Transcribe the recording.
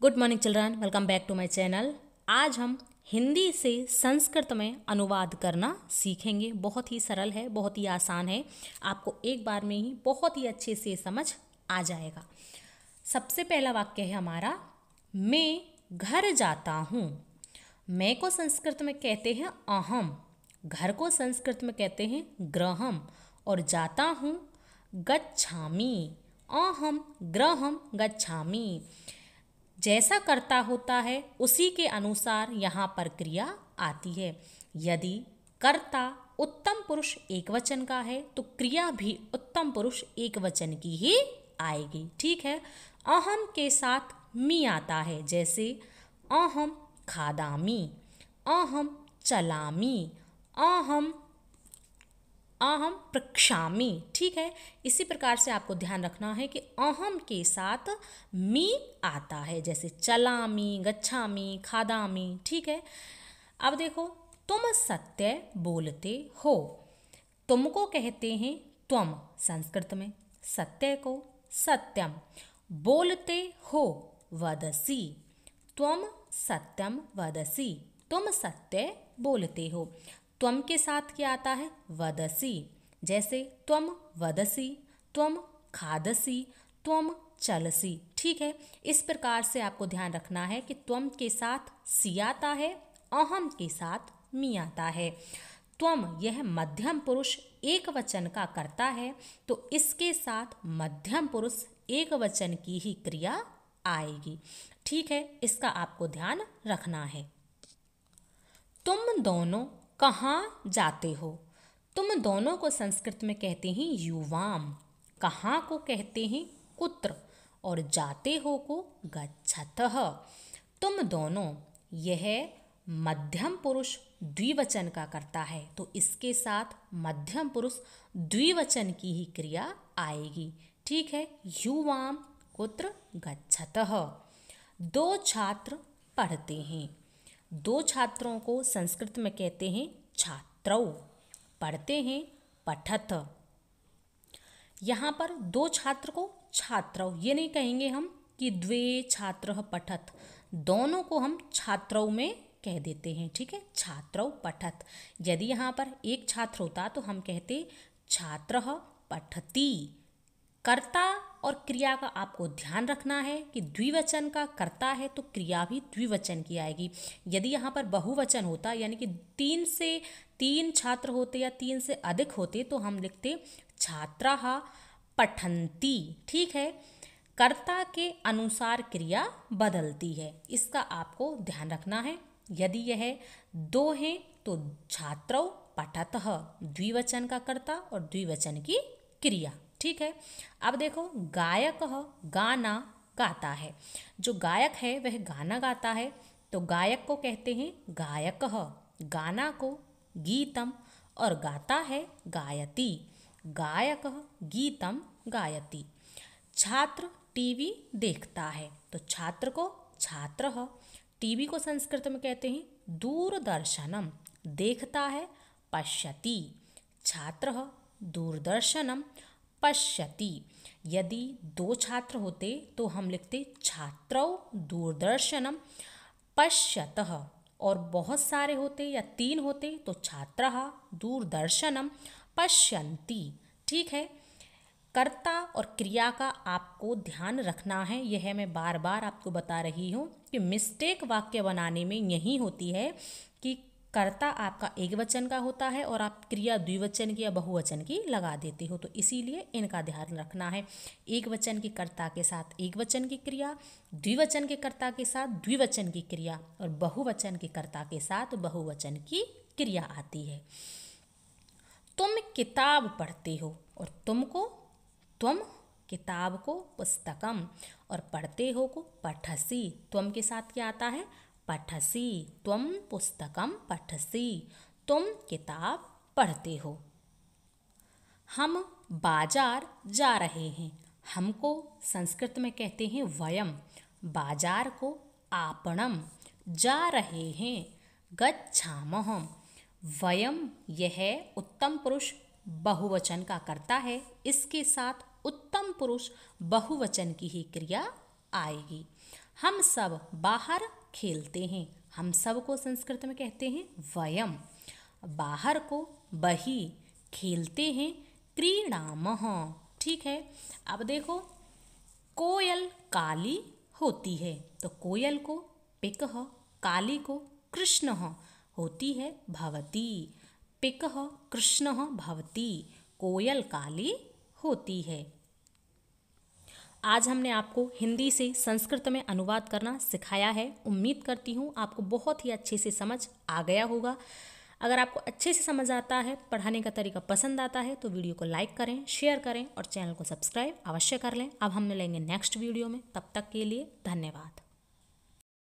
Good morning children, welcome back to my channel. आज हम हिंदी से संस्कृत में अनुवाद करना सीखेंगे। बहुत ही सरल है, बहुत ही आसान है। आपको एक बार में ही बहुत ही अच्छे से समझ आ जाएगा। सबसे पहला वाक्य है हमारा, मैं घर जाता हूँ। मैं को संस्कृत में कहते हैं अहम, घर को संस्कृत में कहते हैं गृहम, और जाता हूँ गच्छामि। अहम गृहम गच्छामि। जैसा कर्ता होता है उसी के अनुसार यहाँ पर क्रिया आती है। यदि कर्ता उत्तम पुरुष एकवचन का है तो क्रिया भी उत्तम पुरुष एकवचन की ही आएगी। ठीक है। अहम के साथ मी आता है, जैसे अहम खादामी, अहम चलामी, अहम अहम प्रक्षामी। ठीक है। इसी प्रकार से आपको ध्यान रखना है कि अहम के साथ मी आता है, जैसे चलामी, गच्छामी, खादामी। ठीक है। अब देखो, तुम सत्य बोलते हो। तुमको कहते हैं त्वम संस्कृत में, सत्य को सत्यम, बोलते हो वदसी, त्वम सत्यम वदसी, तुम सत्य बोलते हो। त्वम के साथ क्या आता है? वदसी, जैसे त्वम वदसी, त्वम खादसी, त्वम चलसी। ठीक है। इस प्रकार से आपको ध्यान रखना है कि त्वम के साथ सी आता है, अहम के साथ मी आता है। त्वम यह मध्यम पुरुष एक वचन का करता है, तो इसके साथ मध्यम पुरुष एक वचन की ही क्रिया आएगी। ठीक है। इसका आपको ध्यान रखना है। तुम दोनों कहाँ जाते हो? तुम दोनों को संस्कृत में कहते हैं युवाम, कहाँ को कहते हैं कुत्र, और जाते हो को गच्छतः। तुम दोनों यह मध्यम पुरुष द्विवचन का करता है, तो इसके साथ मध्यम पुरुष द्विवचन की ही क्रिया आएगी। ठीक है। युवाम कुत्र गच्छतः। दो छात्र पढ़ते हैं। दो छात्रों को संस्कृत में कहते हैं छात्रौ, पढ़ते हैं पठत। यहाँ पर दो छात्र को छात्रौ ये नहीं कहेंगे हम कि द्वे छात्रः पठत, दोनों को हम छात्रौ में कह देते हैं। ठीक है। छात्रौ पठत। यदि यहाँ पर एक छात्र होता तो हम कहते छात्रः पठति। कर्ता और क्रिया का आपको ध्यान रखना है कि द्विवचन का कर्ता है तो क्रिया भी द्विवचन की आएगी। यदि यहाँ पर बहुवचन होता, यानी कि तीन छात्र होते या तीन से अधिक होते, तो हम लिखते छात्राः पठन्ति। ठीक है। कर्ता के अनुसार क्रिया बदलती है, इसका आपको ध्यान रखना है। यदि यह दो हैं तो छात्रौ पठतः, द्विवचन का कर्ता और द्विवचन की क्रिया। ठीक है। अब देखो, गायक गाना गाता है। जो गायक है वह गाना गाता है, तो गायक को कहते हैं गायक, गाना को गीतम, और गाता है गायति, गायक गीतम गायति। छात्र टीवी देखता है, तो छात्र को छात्रः, टीवी को संस्कृत में कहते हैं दूरदर्शनम, देखता है पश्यति, छात्रः दूरदर्शनम पश्यति। यदि दो छात्र होते तो हम लिखते छात्रौ दूरदर्शनम पश्यतः, और बहुत सारे होते या तीन होते तो छात्रः दूरदर्शनम पश्यन्ति। ठीक है। कर्ता और क्रिया का आपको ध्यान रखना है। यह मैं बार बार आपको बता रही हूँ कि मिस्टेक वाक्य बनाने में यही होती है कि कर्ता आपका एक वचन का होता है और आप क्रिया द्विवचन की या बहुवचन की लगा देते हो, तो इसीलिए इनका ध्यान रखना है। एक वचन के कर्ता के साथ एक वचन की क्रिया, द्विवचन के कर्ता के साथ द्विवचन की क्रिया, और बहुवचन के कर्ता के साथ बहुवचन की क्रिया आती है। तुम किताब पढ़ते हो, और तुमको त्वम, किताब को पुस्तकम, और पढ़ते हो को पठसी। त्वम के साथ क्या आता है? पठसी, त्वम पुस्तकम पठसी, तुम किताब पढ़ते हो। हम बाजार जा रहे हैं। हमको संस्कृत में कहते हैं वयम, बाजार को आपणम, जा रहे हैं गच्छामः। वयम यह उत्तम पुरुष बहुवचन का करता है, इसके साथ उत्तम पुरुष बहुवचन की ही क्रिया आएगी। हम सब बाहर खेलते हैं। हम सब को संस्कृत में कहते हैं वयम। बाहर को बहि, खेलते हैं क्रीडामः। ठीक है। अब देखो, कोयल काली होती है, तो कोयल को पिकः, काली को कृष्णः होती है भवती। पिकः कृष्णः भवती, कोयल काली होती है। आज हमने आपको हिंदी से संस्कृत में अनुवाद करना सिखाया है। उम्मीद करती हूँ आपको बहुत ही अच्छे से समझ आ गया होगा। अगर आपको अच्छे से समझ आता है, पढ़ाने का तरीका पसंद आता है, तो वीडियो को लाइक करें, शेयर करें और चैनल को सब्सक्राइब अवश्य कर लें। अब हम मिलेंगे नेक्स्ट वीडियो में, तब तक के लिए धन्यवाद।